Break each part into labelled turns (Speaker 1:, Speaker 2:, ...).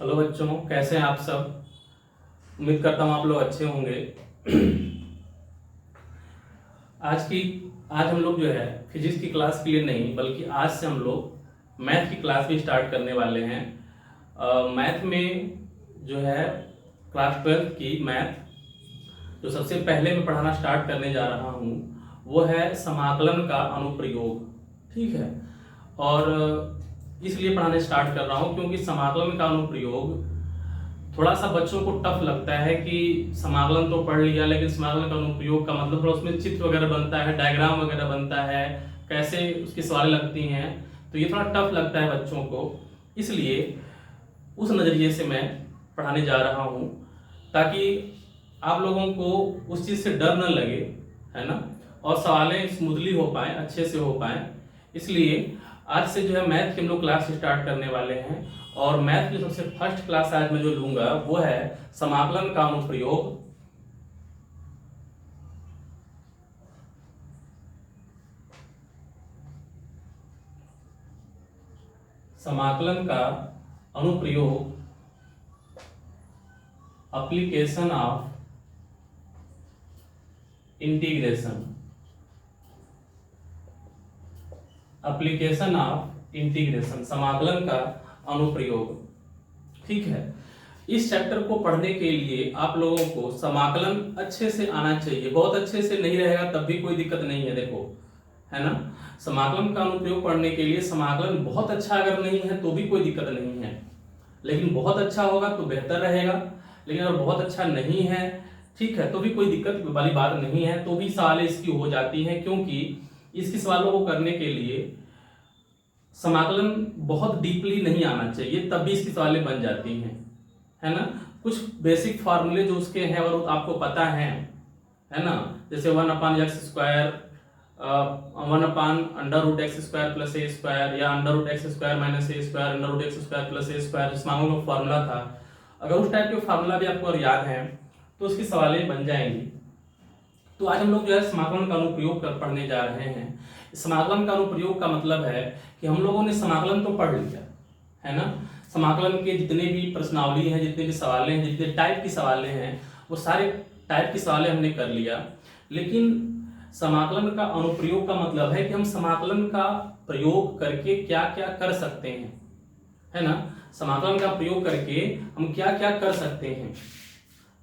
Speaker 1: Hello बच्चों, कैसे हैं आप सब। उम्मीद करता हूँ आप लोग अच्छे होंगे। आज हम लोग जो है फिजिक्स की क्लास के लिए नहीं बल्कि आज से हम लोग मैथ की क्लास भी स्टार्ट करने वाले हैं। मैथ में जो है क्लास 12 की मैथ जो सबसे पहले मैं पढ़ाना स्टार्ट करने जा रहा हूँ वो है समाकलन का अनुप्रयोग। ठीक है, और इसलिए पढ़ाने स्टार्ट कर रहा हूँ क्योंकि समाकलन का अनुप्रयोग थोड़ा सा बच्चों को टफ लगता है कि समाकलन तो पढ़ लिया लेकिन समाकलन का अनुप्रयोग का मतलब थोड़ा उसमें चित्र वगैरह बनता है, डायग्राम वगैरह बनता है, कैसे उसकी सवालें लगती हैं, तो ये थोड़ा टफ लगता है बच्चों को। इसलिए उस नज़रिए से मैं पढ़ाने जा रहा हूँ ताकि आप लोगों को उस चीज़ से डर न लगे, है ना, और सवालें स्मूथली हो पाए, अच्छे से हो पाए। इसलिए आज से जो है मैथ की हम लोग क्लास स्टार्ट करने वाले हैं और मैथ की सबसे फर्स्ट क्लास आज मैं जो लूंगा वो है समाकलन का अनुप्रयोग। समाकलन का अनुप्रयोग, application of integration, application of integration, समाकलन का अनुप्रयोग। ठीक है, इस चैप्टर को पढ़ने के लिए आप लोगों को समाकलन अच्छे से आना चाहिए। बहुत अच्छे से नहीं रहेगा तब भी कोई दिक्कत नहीं है, देखो, है ना। समाकलन का अनुप्रयोग पढ़ने के लिए समाकलन बहुत अच्छा अगर नहीं है तो भी कोई दिक्कत नहीं है, लेकिन बहुत अच्छा होगा तो बेहतर रहेगा। लेकिन अगर बहुत अच्छा नहीं है, ठीक है, तो भी कोई दिक्कत वाली बात नहीं है, तो भी सवालें इसकी हो जाती हैं क्योंकि इसकी सवालों को करने के लिए समाकलन बहुत डीपली नहीं आना चाहिए, तब भी इसकी सवालें बन जाती हैं, है ना। कुछ बेसिक फार्मूले जो उसके हैं और आपको पता है ना, जैसे 1/x², 1/√x² + a² या √x² - a², √x² + a², जिस मामले में फार्मूला था, अगर उस टाइप के फार्मूला भी आपको याद है तो उसकी सवालें बन जाएंगी। तो आज हम लोग जो है समाकलन का अनुप्रयोग पढ़ने जा रहे हैं। समाकलन का अनुप्रयोग का मतलब है कि हम लोगों ने समाकलन तो पढ़ लिया, है ना। समाकलन के जितने भी प्रश्नावली हैं, जितने भी सवालें हैं, जितने टाइप की सवालें हैं, वो सारे टाइप की सवालें हमने कर लिया। लेकिन समाकलन का अनुप्रयोग का मतलब है कि हम समाकलन का प्रयोग करके क्या क्या कर सकते हैं, है ना। समाकलन का प्रयोग करके हम क्या क्या कर सकते हैं,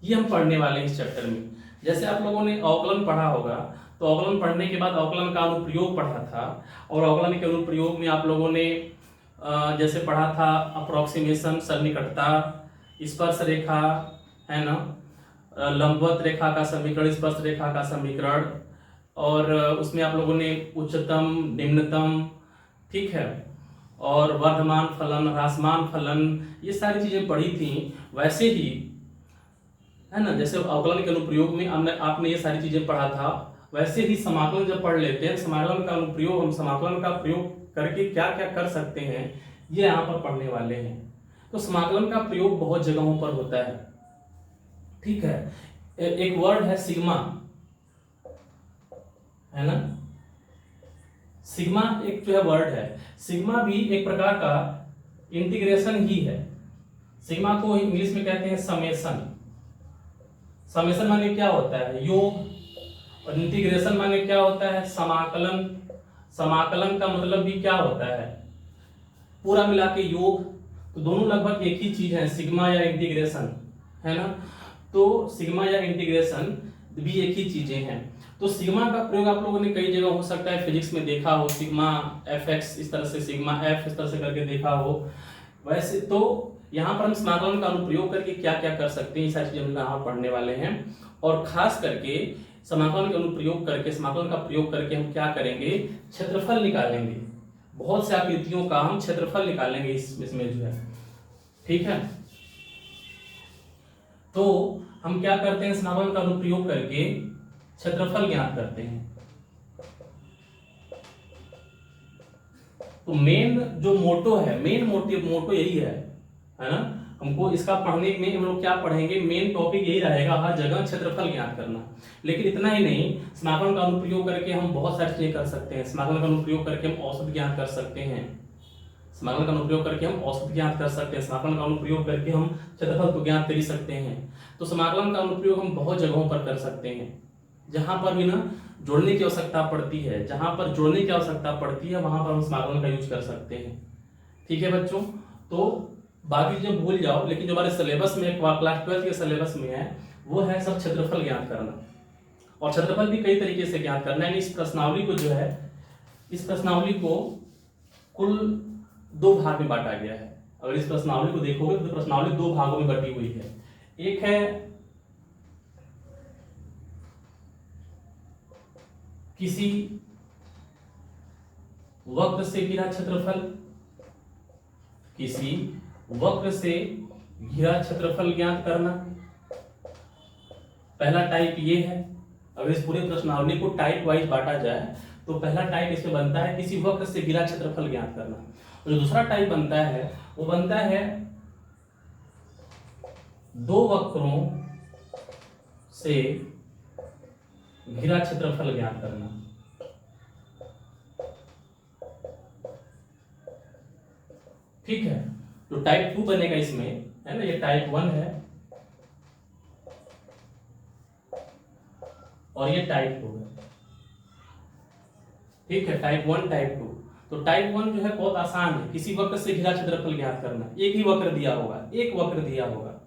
Speaker 1: ये हम पढ़ने वाले हैं इस चैप्टर में। जैसे आप लोगों ने अवकलन पढ़ा होगा, तो अवकलन पढ़ने के बाद अवकलन का अनुप्रयोग पढ़ा था, और अवकलन के अनुप्रयोग में आप लोगों ने जैसे पढ़ा था अप्रोक्सीमेशन, सन्निकटता, स्पर्श रेखा, है ना, लंबवत रेखा का समीकरण, स्पर्श रेखा का समीकरण, और उसमें आप लोगों ने उच्चतम, निम्नतम, ठीक है, और वर्धमान फलन, ह्रासमान फलन, ये सारी चीजें पढ़ी थी। वैसे ही, है ना, जैसे अवकलन के अनुप्रयोग में आपने ये सारी चीजें पढ़ा था, वैसे ही समाकलन जब पढ़ लेते हैं, समाकलन का अनुप्रयोग, हम समाकलन का प्रयोग करके क्या क्या कर सकते हैं, ये यहाँ पर पढ़ने वाले हैं। तो समाकलन का प्रयोग बहुत जगहों पर होता है, ठीक है। एक वर्ड है सिग्मा, है ना, सिग्मा एक जो है वर्ड है। सिग्मा भी एक प्रकार का इंटीग्रेशन ही है। सिग्मा को इंग्लिश में कहते हैं समेशन। समेशन माने क्या होता है, योग, और इंटीग्रेशन माने क्या होता है, समाकलन। समाकलन का मतलब भी क्या होता है, पूरा मिला के योग। तो दोनों लगभग एक ही चीज है, सिग्मा या इंटीग्रेशन, है ना। तो सिग्मा या इंटीग्रेशन भी एक ही चीजें हैं। तो सिग्मा का प्रयोग आप लोगों ने कई जगह हो सकता है फिजिक्स में देखा हो, सिग्मा fx इस तरह से, सिग्मा f इस तरह से करके देखा हो। वैसे तो यहाँ पर हम समाकलन का अनुप्रयोग करके क्या क्या कर सकते हैं, ये सारी चीजें हम यहाँ पढ़ने वाले हैं। और खास करके समाकलन का अनुप्रयोग करके, समाकलन का प्रयोग करके हम क्या करेंगे, क्षेत्रफल निकालेंगे। बहुत से आकृतियों का हम क्षेत्रफल निकालेंगे इसमें जो है, ठीक है। तो हम क्या करते हैं, समाकलन का अनुप्रयोग करके क्षेत्रफल ज्ञात करते हैं। तो मेन जो मोटो है, मेन मोटो यही है ना। हमको इसका पढ़ने में हम लोग क्या पढ़ेंगे, मेन टॉपिक यही रहेगा हर जगह, क्षेत्रफल ज्ञात करना। लेकिन इतना ही नहीं, समाकलन का अनुप्रयोग करके हम बहुत सारी चीजें कर सकते हैं। समाकलन का अनुप्रयोग करके हम औसत ज्ञात कर सकते हैं, समाकलन का अनुप्रयोग करके हम औसत ज्ञात कर सकते हैं, समाकलन का अनुप्रयोग करके हम क्षेत्रफल को ज्ञात कर ही सकते हैं। तो समाकलन का अनुप्रयोग हम बहुत जगहों पर कर सकते हैं, जहां पर भी ना जोड़ने की आवश्यकता पड़ती है, जहां पर जोड़ने की आवश्यकता पड़ती है वहां पर हम समाकलन का यूज कर सकते हैं। ठीक है बच्चों, तो बाकी चीजें भूल जाओ, लेकिन जो हमारे सिलेबस में क्लास 12 के सिलेबस में है वो है सब क्षेत्रफल ज्ञात करना, और क्षेत्रफल भी कई तरीके से ज्ञात करना है। इस प्रश्नावली को जो है, इस प्रश्नावली को कुल 2 भाग में बांटा गया है। अगर इस प्रश्नावली को देखोगे तो प्रश्नावली 2 भागों में बटी हुई है। एक है किसी वक्र से घिरा क्षेत्रफल, किसी वक्र से घिरा क्षेत्रफल ज्ञात करना, पहला टाइप ये है। अगर इस पूरे प्रश्नावली को टाइप वाइज बांटा जाए तो पहला टाइप इसमें बनता है किसी वक्र से घिरा क्षेत्रफल ज्ञात करना, और जो दूसरा टाइप बनता है वो बनता है 2 वक्रों से घिरा क्षेत्रफल ज्ञात करना। ठीक है, तो टाइप 2 बनेगा इसमें, है ना, ये टाइप 1 है और ये टाइप 2 है। ठीक है, टाइप 1 टाइप 2। तो टाइप 1 जो है बहुत आसान है, किसी वक्र से घिरा क्षेत्रफल ज्ञात करना। एक ही वक्र दिया होगा, एक वक्र दिया होगा,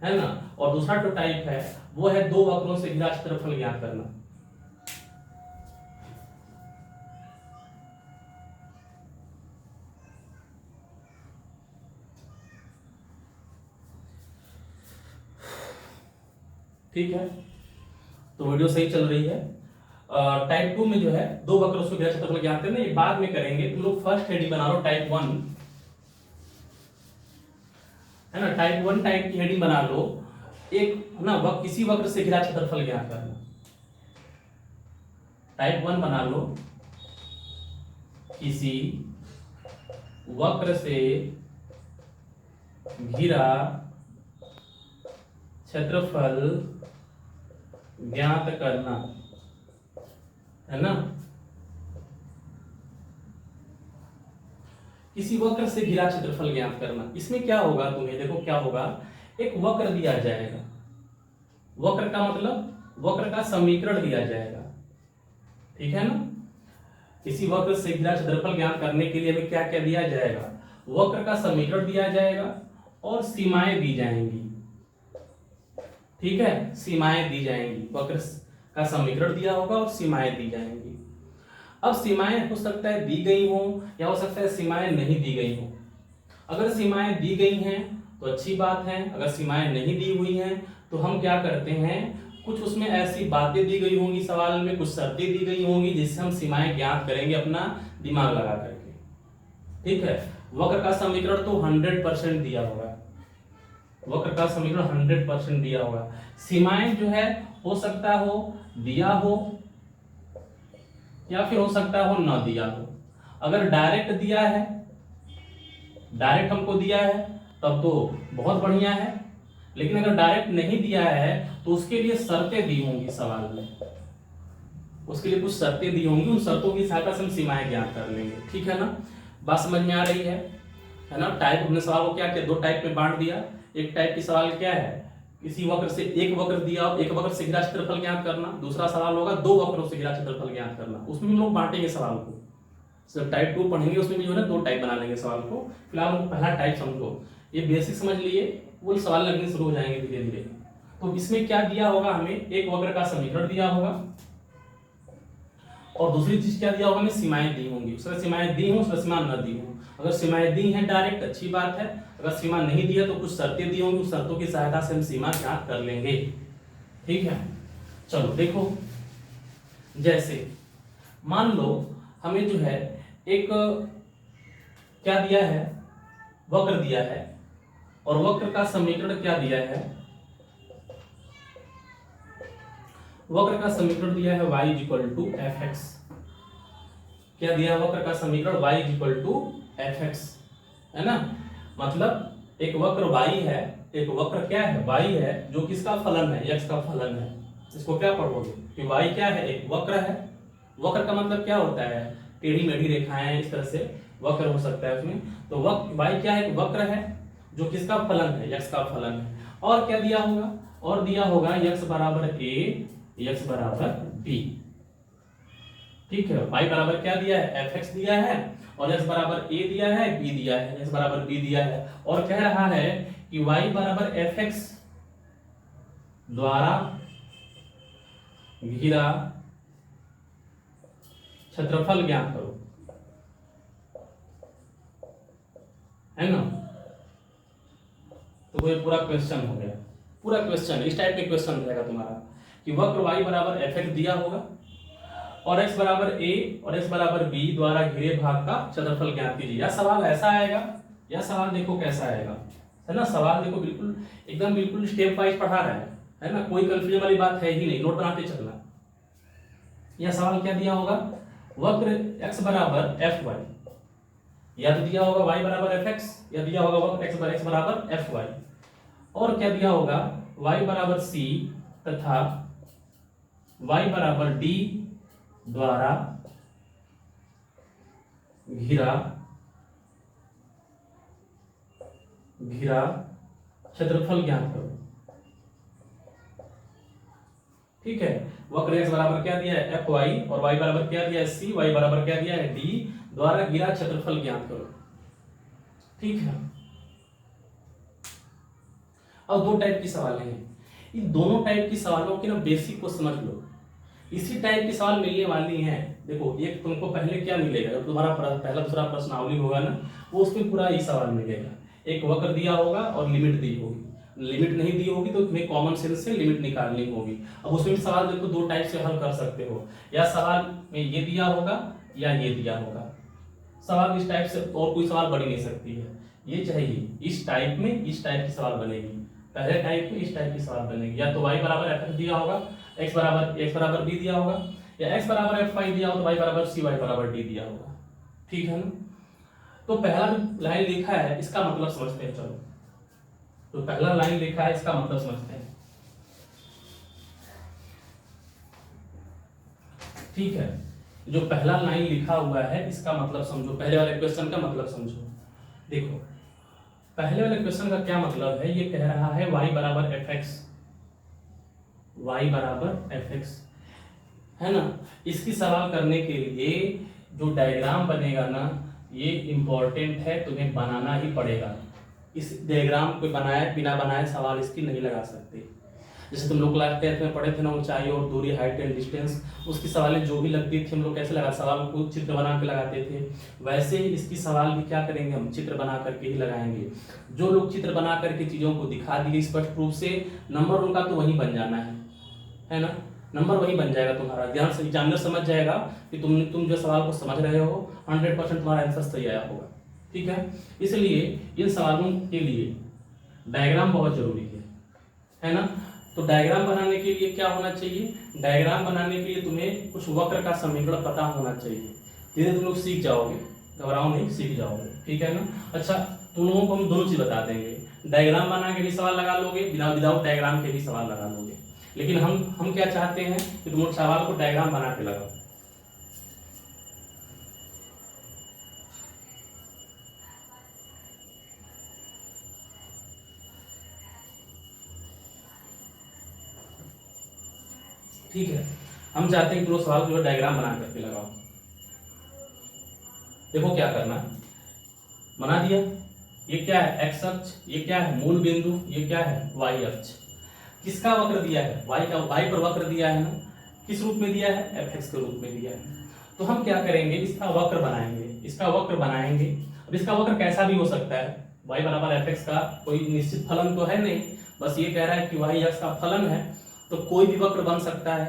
Speaker 1: है ना। और दूसरा जो टाइप है वो है 2 वक्रों से घिरा क्षेत्रफल ज्ञात करना। ठीक है, तो वीडियो सही चल रही है। टाइप 2 में जो है 2 वक्रों से घिरा क्षेत्रफल ज्ञात करना, ये बाद में करेंगे। तुम लोग फर्स्ट हेडिंग बना लो टाइप 1, है ना। टाइप 1 टाइप की हेडिंग बना लो, एक ना किसी वक्र से घिरा क्षेत्रफल ज्ञात करना। टाइप 1 बना लो, किसी वक्र से घिरा क्षेत्रफल ज्ञात करना, है ना। किसी वक्र से घिरा क्षेत्रफल ज्ञात करना, इसमें क्या होगा, तुम्हें देखो क्या होगा, एक वक्र दिया जाएगा। वक्र का मतलब वक्र का समीकरण दिया जाएगा, ठीक है ना। किसी वक्र से घिरा क्षेत्रफल ज्ञात करने के लिए हमें क्या क्या दिया जाएगा, वक्र का समीकरण दिया जाएगा और सीमाएं दी जाएंगी। ठीक है, सीमाएं दी जाएंगी, वक्र का समीकरण दिया होगा और सीमाएं दी जाएंगी। अब सीमाएं हो सकता है दी गई हो या हो सकता है सीमाएं नहीं दी गई हो। अगर सीमाएं दी गई हैं तो अच्छी बात है, अगर सीमाएं नहीं दी हुई हैं तो हम क्या करते हैं, कुछ उसमें ऐसी बातें दी गई होंगी सवाल में, कुछ शर्तें दी गई होंगी जिससे हम सीमाएं ज्ञात करेंगे अपना दिमाग लगा करके। ठीक है, वक्र का समीकरण तो 100% दिया होगा, वक्र का समीकरण 100% दिया होगा। सीमाएं जो है हो सकता हो दिया हो या फिर हो सकता हो ना दिया हो। अगर डायरेक्ट दिया है, डायरेक्ट हमको दिया है तब तो बहुत बढ़िया है, लेकिन अगर डायरेक्ट नहीं दिया है तो उसके लिए शर्तें दी होंगी सवाल में, उसके लिए कुछ शर्तें दी होंगी, उन शर्तों की सहायता से हम सीमाएं ज्ञात कर लेंगे। ठीक है ना, बात समझ में आ रही है ना। टाइप हमने सवाल को क्या किया, 2 टाइप में बांट दिया। एक टाइप की सवाल क्या है, किसी वक्र से एक वक्र दिया, एक वक्र से घिरा क्षेत्रफल ज्ञात करना। दूसरा सवाल होगा 2 वक्रों से घिरा क्षेत्रफल ज्ञात करना, उसमें हम लोग बांटेंगे सवाल को। जब टाइप 2 पढ़ेंगे उसमें भी जो है ना 2 टाइप बना लेंगे सवाल को। फिलहाल हम पहला टाइप समझो, ये बेसिक समझ लिए, वो सवाल लगने शुरू हो जाएंगे धीरे धीरे। तो इसमें क्या दिया होगा, हमें एक वक्र का समीकरण दिया होगा और दूसरी चीज क्या दिया होगा, हमें सीमाएं दी होंगी। उसमें सीमाएं दी हों, उसमें सीमा न दी हो। अगर सीमाएं दी हैं डायरेक्ट अच्छी बात है, अगर सीमा नहीं दी है तो कुछ शर्तें दी होंगी, उस शर्तों की सहायता से हम सीमा ज्ञात कर लेंगे। ठीक है, चलो देखो, जैसे मान लो हमें जो है एक क्या दिया है, वक्र दिया है और वक्र का समीकरण क्या दिया है, वक्र का समीकरण दिया है y = fx। क्या दिया है वक्र का समीकरण, y = fx, है ना। मतलब एक वक्र y है, एक वक्र क्या है, y है, जो किसका फलन है, x का फलन है। इसको क्या पढ़ोगे कि y क्या है, एक वक्र है। वक्र का मतलब क्या होता है, टेढ़ी मेढ़ी रेखाएं इस तरह से वक्र हो सकता है उसमें। तो वक्र y क्या है, एक वक्र है जो किसका फलन है, x का फलन है। और क्या दिया होगा, और दिया होगा x बराबर a, x बराबर b। ठीक है, y बराबर क्या दिया है, fx दिया है, और x बराबर a दिया है, b दिया है, x बराबर b दिया है। और कह रहा है कि y बराबर fx द्वारा घिरा क्षेत्रफल ज्ञात करो, है ना। तो ये पूरा क्वेश्चन हो गया, पूरा क्वेश्चन इस टाइप के क्वेश्चन रहेगा तुम्हारा कि वक्र y बराबर fx दिया होगा और x बराबर a और x बराबर b द्वारा घिरे भाग का क्षेत्रफल ज्ञात कीजिए। यह सवाल ऐसा आएगा, यह सवाल देखो कैसा आएगा, है ना। सवाल देखो बिल्कुल एकदम बिल्कुल स्टेप वाइज पढ़ा रहा है ना, कोई कंफ्यूजन वाली बात है ही नहीं, नोट बनाते चलना। यह सवाल क्या दिया होगा, वक्र x बराबर fy, या तो दिया होगा y बराबर fx, या दिया होगा वक्र x बराबर fy, और क्या दिया होगा y बराबर c तथा y बराबर d द्वारा घिरा क्षेत्रफल ज्ञात करो। ठीक है, वक्र x बराबर क्या दिया है fy, और y बराबर क्या दिया है c, y बराबर क्या दिया है d द्वारा घिरा क्षेत्रफल ज्ञात करो। ठीक है, अब दो टाइप की सवालें हैं, इन दोनों टाइप की सवालों की ना बेसिक को समझ लो। इसी टाइप की सवाल मिलने वाली हैं। देखो एक तुमको पहले क्या मिलेगा, जब तुम्हारा पहला दूसरा प्रश्नावली होगा ना, वो उसमें पूरा ही सवाल मिलेगा। एक वक्र दिया होगा और लिमिट दी होगी, लिमिट नहीं दी होगी तो तुम्हें कॉमन सेंस से लिमिट निकालनी होगी। अब उसमें सवाल देखो दो टाइप से हल कर सकते हो, या सवाल में ये दिया होगा या ये दिया होगा। सवाल इस टाइप से और कोई सवाल बन नहीं सकती है, ये चाहिए इस टाइप में, इस टाइप की सवाल बनेगी, पहले टाइप में इस टाइप की सवाल बनेगी। या तो y बराबर fx दिया होगा, x बराबर b दिया होगा, या x बराबर fy दिया हो तो y बराबर c, y बराबर d दिया होगा। ठीक है ना। तो पहला जो लाइन लिखा है इसका मतलब समझते हैं, चलो तो पहला लाइन लिखा है इसका मतलब समझते हैं। ठीक है, जो पहला लाइन लिखा हुआ है इसका मतलब समझो, पहले वाले क्वेश्चन का मतलब समझो। देखो पहले वाले क्वेश्चन का क्या मतलब है, ये कह रहा है y बराबर fx, y बराबर fx, है ना। इसकी सवाल करने के लिए जो डायग्राम बनेगा ना, ये इंपॉर्टेंट है, तुम्हें बनाना ही पड़ेगा। इस डायग्राम को बनाए बिना बनाए सवाल इसकी नहीं लगा सकते। जैसे तुम लोग क्लास 10 में पढ़े थे ना, ऊंचाई और दूरी, हाइट एंड डिस्टेंस, उसकी सवालें जो भी लगती थी हम लोग कैसे लगा, सवाल को चित्र बना के लगाते थे, वैसे ही इसकी सवाल भी क्या करेंगे हम, चित्र बना करके ही लगाएंगे। जो लोग चित्र बना करके चीज़ों को दिखा दिए स्पष्ट रूप से, नंबर उनका तो वही बन जाना है ना, नंबर वही बन जाएगा तुम्हारा। ध्यान से एग्जामिनर समझ जाएगा कि तुम जो सवाल को समझ रहे हो 100% तुम्हारा आंसर सही आया होगा। ठीक है, इसलिए इन सवालों के लिए डायग्राम बहुत जरूरी है ना। तो डायग्राम बनाने के लिए क्या होना चाहिए, डायग्राम बनाने के लिए तुम्हें कुछ वक्र का समीकरण पता होना चाहिए। धीरे तुम लोग सीख जाओगे, घबराओ नहीं, सीख जाओगे। ठीक है ना। अच्छा, तुम लोगों को हम दोनों चीज बता देंगे, डायग्राम बना के भी सवाल लगा लोगे, विदाउट डायग्राम के भी सवाल लगा लोगे। लेकिन हम क्या चाहते हैं कि तुम लोग सवाल को डायग्राम बना के लगाओ। ठीक है, हम चाहते हैं कि तुम सवाल को डायग्राम बना करके लगाओ। देखो क्या करना, बना दिया, ये क्या है x अक्ष, ये क्या है मूल बिंदु, ये क्या है y अक्ष। किसका वक्र दिया है, y का, y पर वक्र दिया है ना, किस रूप में दिया है, fx के रूप में दिया है। तो हम क्या करेंगे, इसका वक्र बनाएंगे, इसका वक्र बनाएंगे। अब इसका वक्र कैसा भी हो सकता है, y बराबर fx का कोई निश्चित फलन तो है नहीं, बस ये कह रहा है कि y अक्ष का फलन है, तो कोई भी वक्र बन सकता है,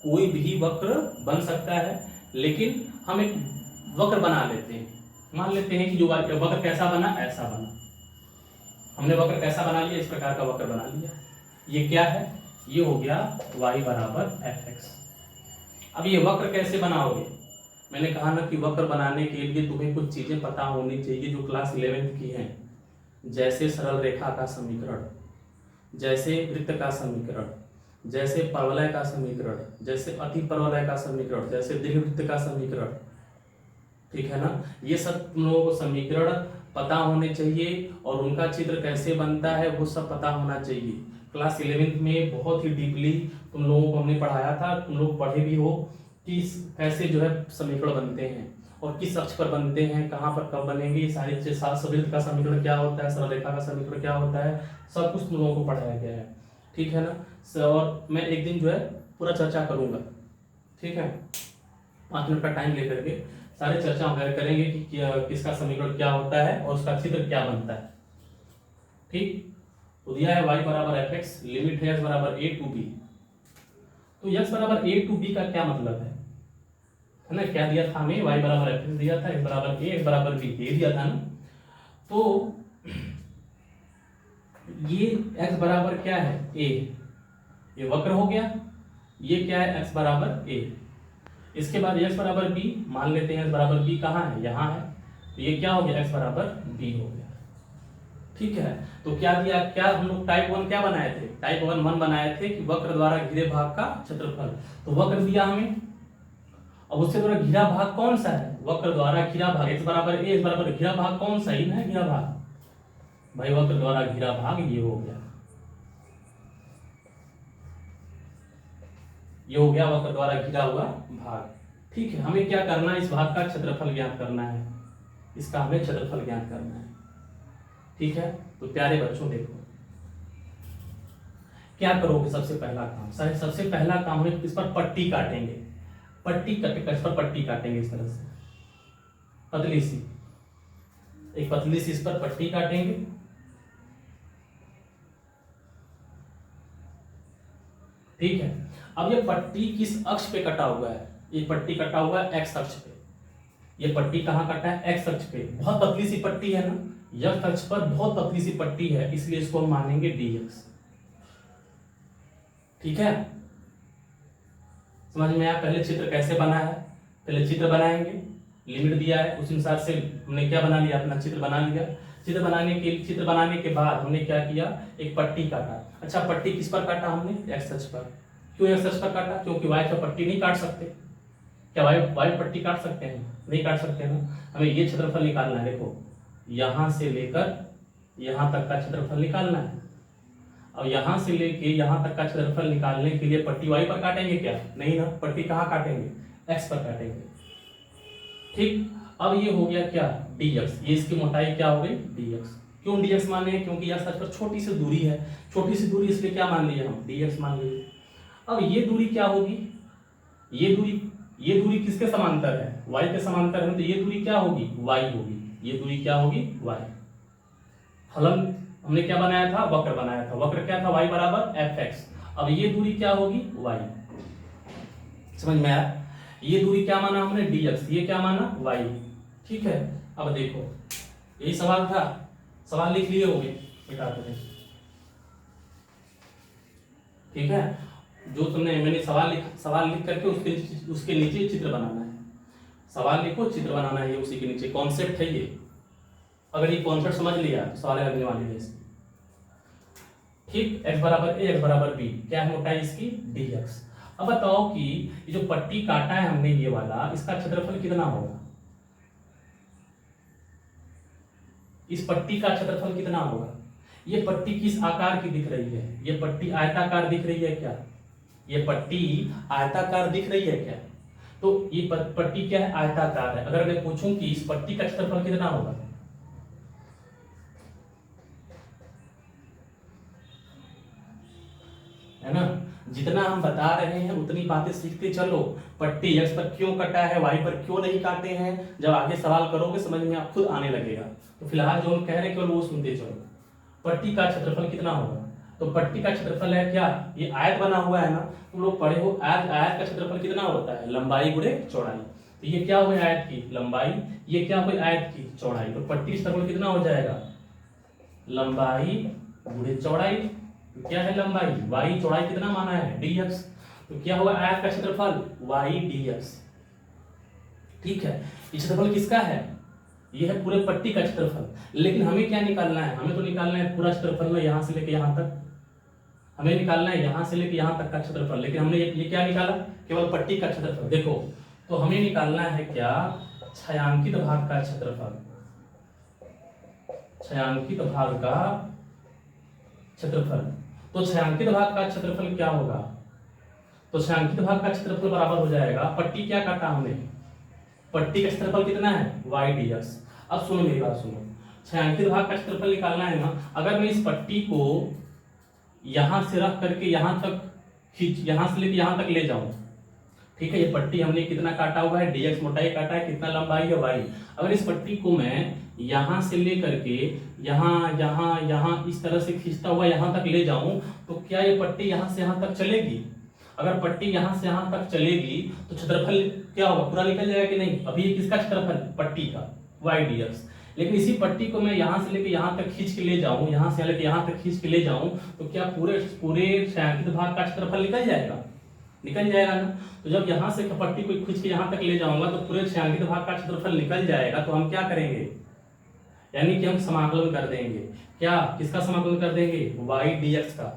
Speaker 1: कोई भी वक्र बन सकता है। लेकिन हम एक वक्र बना लेते हैं, मान लेते हैं कि जो वक्र कैसा बना, ऐसा बना। हमने वक्र कैसा बना लिया, इस प्रकार का वक्र बना लिया। ये क्या है, ये हो गया y बराबर fx। अब ये वक्र कैसे बनाओगे, मैंने कहा ना कि वक्र बनाने के लिए तुम्हें कुछ चीजें पता होनी चाहिए जो क्लास 11th की हैं, जैसे सरल रेखा का समीकरण, जैसे वृत्त का समीकरण, जैसे परवलय का समीकरण, जैसे अति परवलय का समीकरण, जैसे दीर्घवृत्त का समीकरण, ठीक है ना। ये सब तुम लोगों को समीकरण पता होने चाहिए और उनका चित्र कैसे बनता है वो सब पता होना चाहिए। क्लास 11th में बहुत ही डीपली तुम लोगों को हमने पढ़ाया था, तुम लोग पढ़े भी हो कि कैसे जो है समीकरण बनते हैं और किस अक्ष पर बनते हैं, कहाँ पर कब बनेंगे, ये सारी चीजें, सवृत्त का समीकरण क्या होता है, सरल रेखा का समीकरण क्या होता है, सब कुछ तुम लोगों को पढ़ाया गया है। ठीक है ना। और मैं एक दिन जो है पूरा चर्चा करूंगा, ठीक है, 5 मिनट का टाइम लेकर के सारे चर्चा वगैरह करेंगे कि किसका समीकरण क्या होता है और उसका चित्र क्या बनता है। ठीक, तो दिया है y बराबर एफ एक्स, लिमिट है x बराबर a टू b। तो x बराबर a टू b का क्या मतलब है ना, क्या दिया था हमें, y बराबर एफ एक्स दिया था, x बराबर a, x बराबर b ये दिया था ना। तो ये x बराबर क्या है a, ये वक्र हो गया, ये क्या है x बराबर a। इसके बाद x बराबर b मान लेते हैं, x बराबर b कहाँ है, यहाँ है, तो ये क्या हो गया x बराबर b हो गया। ठीक है, तो क्या दिया, क्या हम लोग टाइप 1 क्या बनाए थे, टाइप 1 बनाए थे कि वक्र द्वारा घिरे भाग का क्षेत्रफल। तो वक्र दिया हमें, अब उससे द्वारा घिरा भाग कौन सा है, वक्र द्वारा घिरा भाग x बराबर a, x बराबर घिरा भाग कौन सा, इन है घिरा भाग, भाई वक्र द्वारा घिरा भाग ये हो गया, ये हो गया वक्र द्वारा घिरा हुआ भाग। ठीक है, हमें क्या करना है, इस भाग का क्षेत्रफल ज्ञात करना है, इसका हमें क्षेत्रफल ज्ञात करना है। ठीक है, तो प्यारे बच्चों देखो क्या करोगे, सबसे पहला काम, सबसे पहला काम है इस पर पट्टी काटेंगे, पट्टी कट पर पट्टी काटेंगे इस तरह से, पतली सी, एक पतली सी इस पर पट्टी काटेंगे। ठीक है, अब ये पट्टी किस अक्ष पे कटा हुआ है, ये पट्टी कटा हुआ है एक्स अक्ष पे, ये पट्टी कहाँ कटा है, एक्स अक्ष पे, बहुत पतली सी पट्टी है ना, यह अक्ष पर बहुत पतली सी पट्टी है, इसलिए इसको हम मानेंगे dx। ठीक है, समझ में आया। पहले चित्र कैसे बना है, पहले चित्र बनाएंगे, लिमिट दिया है उस अनुसार से हमने क्या बना लिया, अपना चित्र बना लिया। चित्र बनाने के बाद हमने क्या किया, एक पट्टी काटा। अच्छा, पट्टी किस पर काटा हमने, एक्स अक्ष पर। क्यों एक्स अक्ष पर काटा, क्योंकि वाई पर पट्टी नहीं काट सकते। क्या वाई पट्टी काट सकते हैं, नहीं काट सकते ना। हमें ये क्षेत्रफल निकालना है, देखो यहां से लेकर यहां तक का क्षेत्रफल निकालना है। अब यहां से लेके यहां तक का क्षेत्रफल निकालने के लिए पट्टी वाई पर काटेंगे क्या, नहीं ना, पट्टी कहाँ काटेंगे, एक्स पर काटेंगे। ठीक, अब ये हो गया क्या, dx, ये इसकी मोटाई क्या हो गई dx। क्यों dx माने हैं, क्योंकि यह सच पर छोटी सी दूरी है, छोटी सी दूरी इसलिए क्या मान लिया हम, dx मान लिए। अब ये दूरी क्या होगी, ये दूरी किसके समांतर है, y के समांतर है, तो ये दूरी क्या होगी, y होगी, ये दूरी क्या होगी, y। फलन हमने क्या बनाया था, वक्र बनाया था, वक्र क्या था, y बराबर एफ एक्स। अब ये दूरी क्या होगी, y। समझ में आया, ये दूरी क्या माना हमने, dx, ये क्या माना, y। ठीक है, अब देखो यही सवाल था, सवाल लिख लिए होंगे, मिटाते हैं। ठीक है, जो तुमने, मैंने सवाल लिख करके उसके नीचे चित्र बनाना है, सवाल लिखो चित्र बनाना है, उसी के नीचे कॉन्सेप्ट है ये। अगर ये कॉन्सेप्ट समझ लिया तो सवाल लगने वाली है इसकी। ठीक, x बराबर a, x बराबर b, क्या है मोटाई इसकी, dx। अब बताओ कि ये जो पट्टी काटा है हमने ये वाला, इसका क्षेत्रफल कितना होगा, इस पट्टी का क्षेत्रफल कितना होगा। ये पट्टी किस आकार की दिख रही है, ये पट्टी आयताकार दिख रही है क्या, ये पट्टी आयताकार दिख रही है क्या, तो ये पट्टी क्या है, आयताकार है। अगर मैं पूछूं कि इस पट्टी का क्षेत्रफल कितना होगा, है ना, जितना हम बता रहे हैं उतनी बातें सीखते चलो। पट्टी एक्स पर क्यों कटा है, वाई पर क्यों नहीं काटे हैं, जब आगे सवाल करोगे समझ में आप खुद आने लगेगा। तो फिलहाल जो हम कह रहे हैं केवल वो सुनते चलो। पट्टी का क्षेत्रफल कितना होगा, तो पट्टी का क्षेत्रफल है क्या, ये आयत बना हुआ है ना, तुम लोग पढ़े हो आयत का क्षेत्रफल कितना होता है, लंबाई गुणे चौड़ाई। तो ये क्या हुई आयत की लंबाई, ये क्या हुई आयत की चौड़ाई, तो पट्टी क्षेत्रफल कितना हो जाएगा, लंबाई गुणे चौड़ाई। तो क्या है लंबाई, y, चौड़ाई कितना माना है, dx। तो क्या हुआ आयत का क्षेत्रफल, y dx। ठीक है, ये क्षेत्रफल किसका है, ये है पूरे पट्टी का क्षेत्रफल। लेकिन हमें क्या निकालना है, हमें तो निकालना है पूरा क्षेत्रफल में, यहां से लेके यहां तक हमें निकालना है, यहां से लेके यहां तक का क्षेत्रफल। लेकिन हमने ये क्या निकाला, केवल पट्टी का क्षेत्रफल। देखो तो हमें निकालना है क्या, छायांकित भाग का क्षेत्रफल, छायांकित भाग का क्षेत्रफल। तो छायांकित भाग का क्षेत्रफल क्या होगा? तो छायांकित भाग का क्षेत्रफल बराबर हो जाएगा, पट्टी क्या काटा हमने, पट्टी का क्षेत्रफल कितना है y dx। अब सुनो मेरी बात सुनो, छायांकित भाग का क्षेत्रफल निकालना है ना, अगर मैं इस पट्टी को यहां से रख करके यहां तक खींच, यहां से लेके यहां तक ले जाऊं, ठीक है, ये पट्टी हमने कितना काटा हुआ है, dx मोटाई काटा है, कितना लंबाई है y। अगर इस पट्टी को मैं यहां से ले करके यहां यहां यहां इस तरह से खींचता हुआ यहां तक ले जाऊं, तो क्या ये पट्टी यहां से यहां तक चलेगी? अगर पट्टी यहां से यहां तक चलेगी तो क्षेत्रफल क्या होगा, पूरा निकल जाएगा कि नहीं? अभी ये किसका क्षेत्रफल, पट्टी का, y dx। लेकिन इसी पट्टी को मैं यहां से लेके यहां तक खींच के ले जाऊं, यहां से लेके यहां तक खींच के ले जाऊं, तो क्या पूरे पूरे छायांकित भाग का क्षेत्रफल निकल जाएगा? निकल जाएगा ना। तो जब यहां से पट्टी को खींच के यहां तक ले जाऊंगा तो पूरे छायांकित भाग का क्षेत्रफल निकल जाएगा। तो हम क्या करेंगे, यानी कि हम समाकलन कर देंगे, क्या, किसका समाकलन कर देंगे, y dx का।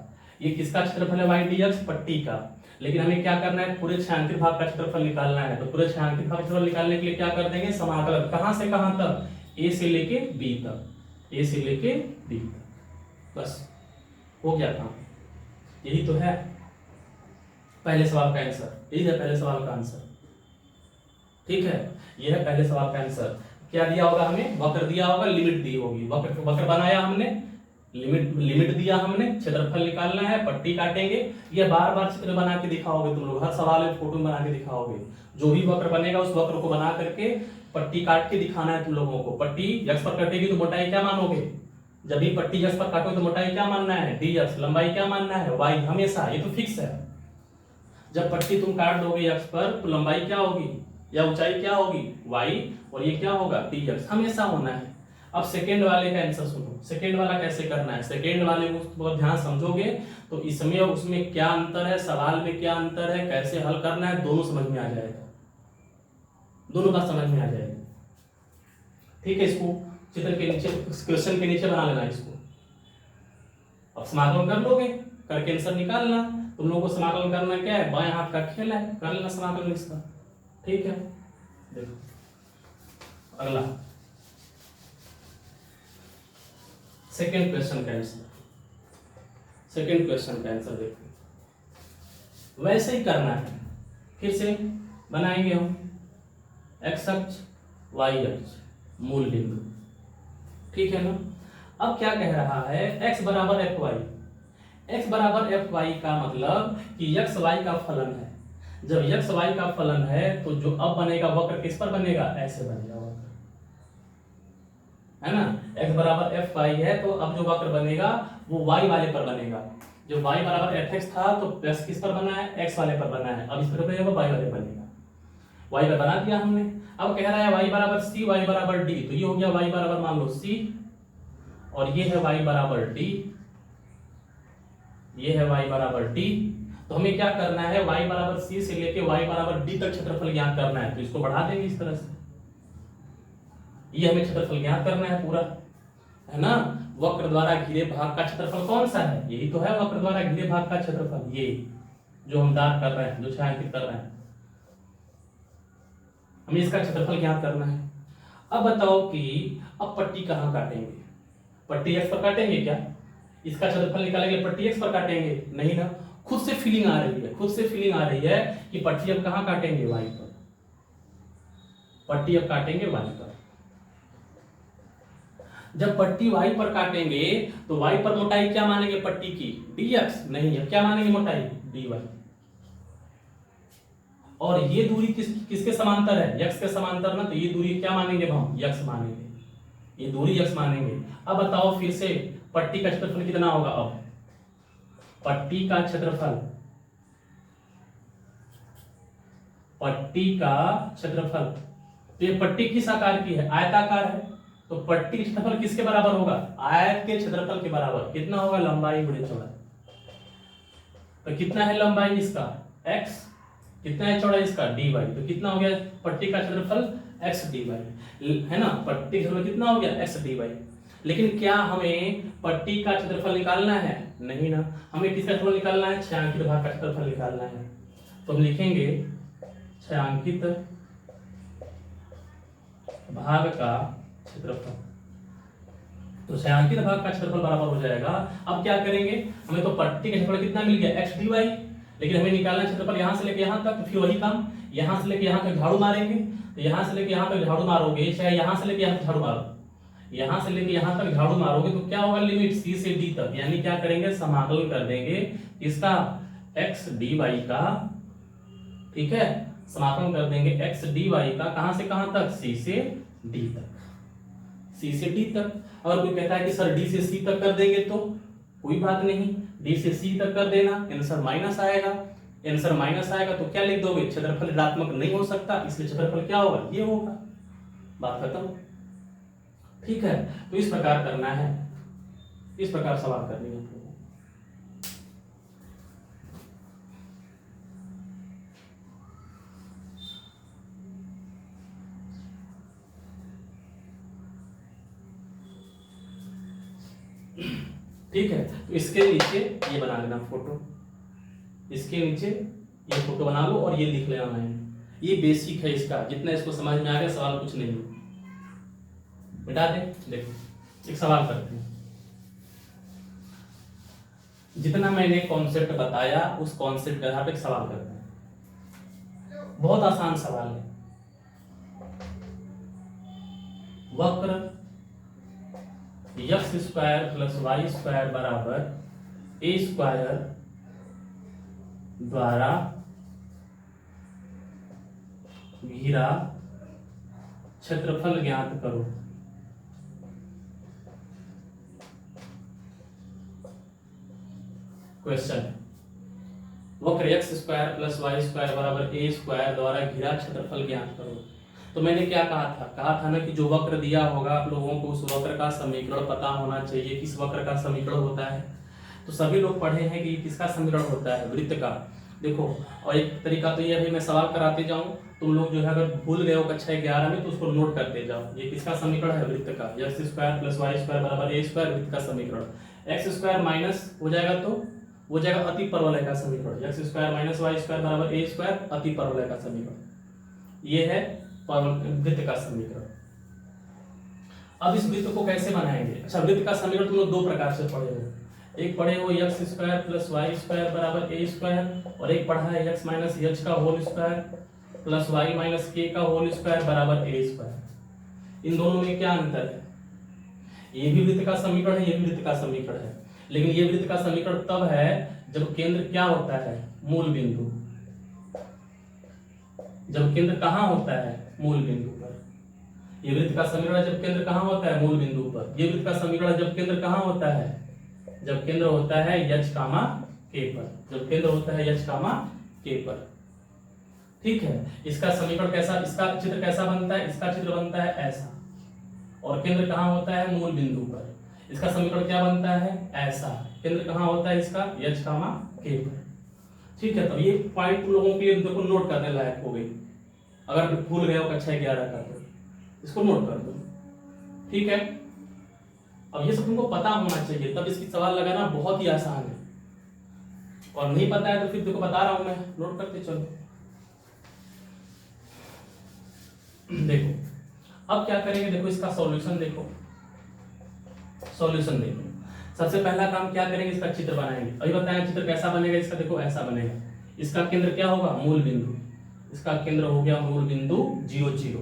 Speaker 1: ये किसका क्षेत्रफल है y dx, पट्टी का। लेकिन हमें क्या करना है, पूरे छायांकित भाग का क्षेत्रफल निकालना है। तो पूरे छायांकित भाग का क्षेत्रफल निकालने के लिए क्या कर देंगे, समाकलन, कहां से कहां तक, a से लेके b तक, a से लेके b तक। बस हो गया था, यही तो है पहले सवाल का आंसर, यही है पहले सवाल का आंसर। ठीक है, यह है पहले सवाल का आंसर। क्या दिया होगा हमें, वक्र दिया होगा, लिमिट दी होगी, वक्र वक्र बनाया हमने, लिमिट दिया हमने, क्षेत्रफल निकालना है, पट्टी काटेंगे। ये बार बार चित्र बना के दिखाओगे तुम लोग, हर सवाल में फोटो बना के दिखाओगे। जो भी वक्र बनेगा उस वक्र को बना करके पट्टी काट के दिखाना है तुम लोगों को। पट्टी x पर कटेगी तो मोटाई क्या मानोगे, जब भी पट्टी x पर काटोगे तो मोटाई क्या मानना है, dx, लंबाई क्या मानना है, y, हमेशा, ये तो फिक्स है। जब पट्टी तुम काट दोगे x पर तो लंबाई क्या होगी या ऊंचाई क्या होगी, y, और ये क्या होगा, dx, हमेशा होना है। अब सेकेंड वाले का आंसर सुनो, सेकेंड वाला कैसे करना है। सेकेंड वाले को बहुत ध्यान समझोगे तो इसमें और उसमें क्या अंतर है, सवाल में क्या अंतर है, कैसे हल करना है, दोनों समझ में आ जाएगा, दोनों बात समझ में आ जाएगी। ठीक है, इसको चित्र के नीचे, क्वेश्चन के नीचे बना लेना इसको। अब समाकलन कर लोगे, करके आंसर निकालना। तुम लोगों को समाकलन करना क्या है, बाएं हाथ का खेल है, कर लेना समाकलन इसका। ठीक है, देखो अगला सेकेंड क्वेश्चन का आंसर, सेकेंड क्वेश्चन का आंसर देखो, वैसे ही करना है। फिर से बनाएंगे हम x अक्ष y अक्ष, मूल बिंदु, ठीक है ना। अब क्या कह रहा है, x बराबर fy, x बराबर fy का मतलब कि x y का फलन है। जब x y का फलन है तो जो अब बनेगा वक्र किस पर बनेगा, ऐसे बनेगा वक्र, है ना। x बराबर fy है तो अब जो वक्र बनेगा वो y वाले पर बनेगा। जो y बराबर fx था तो प्लस किस पर बना है, x वाले पर बना है। अब इस पर बनेगा y वाले बनेगा, y पर बना दिया हमने। अब कह रहा है y बराबर c, y बराबर d, तो ये हो गया y बराबर मान लो c, और ये है y बराबर d, ये है y बराबर d। तो हमें क्या करना है, y बराबर c से लेके y बराबर d तक क्षेत्रफल ज्ञात करना है। तो इसको बढ़ा देंगे इस तरह से, ये हमें क्षेत्रफल ज्ञात करना है पूरा, है ना। वक्र द्वारा घिरे भाग का क्षेत्रफल कौन सा है, यही तो है वक्र द्वारा घिरे भाग का क्षेत्रफल, ये जो हम दाग कर रहे हैं, जो छायांकित कर रहे हैं, हमें इसका क्षेत्रफल ज्ञात करना है। अब बताओ कि अब पट्टी कहाँ काटेंगे, पट्टी x पर काटेंगे क्या, इसका क्षेत्रफल निकालेंगे पट्टी x पर काटेंगे, नहीं ना। खुद से फीलिंग आ रही है, खुद से फीलिंग आ रही है कि पट्टी अब कहाँ काटेंगे, y पर, पट्टी अब काटेंगे y पर। जब पट्टी y पर काटेंगे तो y पर मोटाई क्या मानेंगे पट्टी की, dx, नहीं है, क्या मानेंगे मोटाई, dy। और ये दूरी किसके समांतर है, x के समांतर ना, तो ये दूरी क्या मानेंगे हम, x मानेंगे, ये दूरी x मानेंगे। अब बताओ फिर से पट्टी का क्षेत्रफल कितना होगा, अब पट्टी का क्षेत्रफल, पट्टी का क्षेत्रफल, तो ये पट्टी किस आकार की है, आयताकार है, तो पट्टी का क्षेत्रफल किसके बराबर होगा, आयत के क्षेत्रफल के बराबर। कितना होगा, लंबाई गुणे चौड़ाई। तो कितना है लंबाई इसका, x, कितना है चौड़ाई इसका, dy, तो कितना हो गया पट्टी का क्षेत्रफल, x dy, है ना। पट्टी का क्षेत्रफल कितना हो गया, x dy। लेकिन क्या हमें पट्टी का क्षेत्रफल निकालना है, नहीं ना, हमें किसका क्षेत्रफल निकालना है, छायांकित भाग का क्षेत्रफल निकालना है। तो हम लिखेंगे छायांकित भाग का क्षेत्रफल। तो छायांकित भाग का क्षेत्रफल बराबर हो जाएगा। अब क्या करेंगे, हमें तो पट्टी का क्षेत्रफल कितना मिल गया x dy, लेकिन हमें निकालना क्षेत्रफल यहां से लेके यहां तक। तो फिर वही काम, यहां से लेके यहां तक झाड़ू मारेंगे। तो यहां से लेके यहां तक झाड़ू मारोगे, चाहे यहां से लेके यहां तक झाड़ू मारो, यहां से लेके यहां तक झाड़ू मारोगे तो क्या होगा, लिमिट c से d तक, यानी क्या करेंगे, समाकलन कर देंगे इसका x dy का, ठीक है, समाकलन कर देंगे x dy का, कहां से कहां तक, c से d तक, c से d तक। अगर कोई कहता है कि सर d से c तक कर देंगे तो कोई बात नहीं, d से c तक कर देना, आंसर माइनस आएगा। आंसर माइनस आएगा तो क्या लिख दोगे, क्षेत्रफल ऋणात्मक नहीं हो सकता, इसलिए क्षेत्रफल क्या होगा, ये होगा, बात खत्म। ठीक है, तो इस प्रकार करना है, इस प्रकार सवाल करनी है। ठीक है, तो इसके नीचे ये बना लेना फोटो, इसके नीचे ये फोटो बना लो और ये लिख लेना मैंने, ये बेसिक है इसका, जितना इसको समझ में आ गया सवाल कुछ नहीं। मिटा दे, देखो एक सवाल करते हैं। जितना मैंने कॉन्सेप्ट बताया उस कॉन्सेप्ट के आधार पर एक सवाल करते हैं, बहुत आसान सवाल है। वक्र x square plus y square बराबर a स्क्वायर द्वारा घिरा क्षेत्रफल ज्ञात करो। क्वेश्चन, वक्र x square plus y square बराबर a स्क्वायर द्वारा घिरा क्षेत्रफल ज्ञात करो। तो मैंने क्या कहा था ना कि जो वक्र दिया होगा आप लोगों को उस वक्र का समीकरण पता होना चाहिए, किस वक्र का समीकरण होता है। तो सभी लोग पढ़े हैं कि किसका समीकरण होता है, वृत्त का। देखो, और एक तरीका तो ये है, मैं सवाल कराते जाऊं, तुम लोग जो है अगर भूल गए हो कक्षा 11 में तो उसको नोट करते जाओ। ये किसका समीकरण है, वृत्त का, x square plus y square बराबर a स्क्वायर, वृत्त का समीकरण। x स्क्वायर माइनस हो जाएगा तो हो जाएगा अति परवलय का समीकरण, x square minus y square बराबर a स्क्वायर, अति परवलय का समीकरण। ये है वृत्त का समीकरण। अब इस वृत्त को कैसे बनाएंगे, अच्छा वृत्त का समीकरण तुम लोग दो प्रकार से पढ़े हो, एक पढ़े हो x square plus y square बराबर a स्क्वायर, और एक पढ़ा है x माइनस h का whole square plus y minus k का होल स्क्वायर बराबर a स्क्वायर। इन दोनों में क्या अंतर है, ये भी वृत्त का समीकरण है, ये भी वृत्त का समीकरण है, लेकिन ये वृत्त का समीकरण तब है जब केंद्र क्या होता है, मूल बिंदु। जब केंद्र कहाँ होता है, मूल बिंदु पर। ये वृत्त का समीकरण जब केंद्र कहाँ होता है, मूल बिंदु पर। ये वृत्त का समीकरण जब केंद्र कहाँ होता है, जब केंद्र होता है h, k पर, जब केंद्र होता है h, k पर। ठीक है, इसका समीकरण कैसा, इसका चित्र कैसा बनता है, इसका चित्र बनता है ऐसा, और केंद्र कहाँ होता है, मूल बिंदु पर। इसका समीकरण क्या बनता है, ऐसा, केंद्र कहाँ होता है इसका, h, k पर। ठीक है, तो ये पॉइंट तुम लोगों के लिए देखो नोट करने लायक हो गई, अगर भूल गए हो कक्षा 11 का तो इसको नोट कर दो। ठीक है, अब ये सब तुमको पता होना चाहिए, तब इसकी सवाल लगाना बहुत ही आसान है, और नहीं पता है तो फिर देखो बता रहा हूं मैं, नोट करते चलो। देखो अब क्या करेंगे, देखो इसका सॉल्यूशन देखो, सॉल्यूशन देखो। सबसे पहला काम क्या करेंगे, इसका चित्र बनाएंगे। अभी बताएं चित्र कैसा बनेगा इसका, देखो ऐसा बनेगा। इसका केंद्र क्या होगा, मूल बिंदु, इसका केंद्र हो गया मूल बिंदु 0, 0,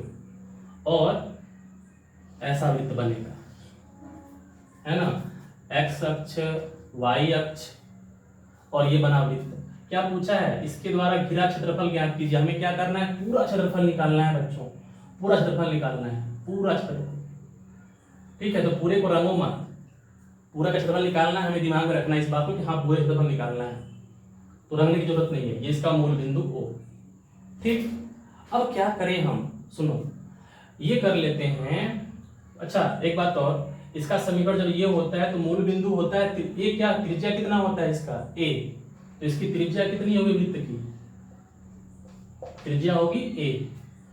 Speaker 1: और ऐसा वृत्त बनेगा, है ना, x अक्ष, y अक्ष, और ये बना वृत्त। क्या पूछा है, इसके द्वारा घिरा क्षेत्रफल ज्ञात कीजिए। हमें क्या करना है, पूरा क्षेत्रफल निकालना है बच्चों, पूरा क्षेत्रफल निकालना है, पूरा क्षेत्रफल। ठीक है, तो पूरे को रंगो मत, पूरा का क्षेत्रफल निकालना है, हमें दिमाग में रखना है इस बात को कि हाँ पूरे क्षेत्रफल निकालना है, तो रंगने की जरूरत नहीं है। ये इसका मूल बिंदु O। ठीक, अब क्या करें हम, सुनो ये कर लेते हैं। अच्छा एक बात और, इसका समीकरण जब ये होता है तो मूल बिंदु होता है, ये क्या त्रिज्या कितना होता है इसका, a, तो इसकी त्रिज्या कितनी होगी वृत्त की, त्रिज्या होगी a,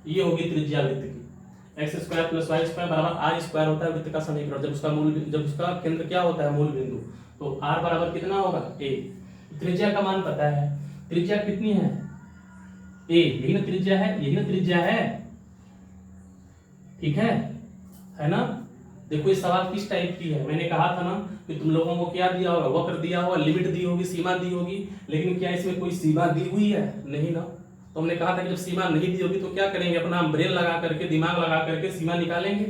Speaker 1: ये होगी त्रिज्या वृत्त की। x square plus y square बराबर r स्क्वायर होता है वृत्त का समीकरण, जब उसका मूल, जब उसका केंद्र क्या होता है, मूल बिंदु, तो r बराबर कितना होगा, a। त्रिज्या का मान पता है, त्रिज्या कितनी है, a, यही ना त्रिज्या है, यही ना त्रिज्या है, ठीक है ना। देखो ये सवाल किस टाइप की है, मैंने कहा था ना कि तुम लोगों को क्या दिया होगा, वक्र दिया होगा, लिमिट दी होगी, सीमा दी होगी, लेकिन क्या इसमें कोई सीमा दी हुई है? नहीं ना। तो हमने कहा था कि जब सीमा नहीं दी होगी तो क्या करेंगे, अपना ब्रेन लगा करके, दिमाग लगा करके सीमा निकालेंगे।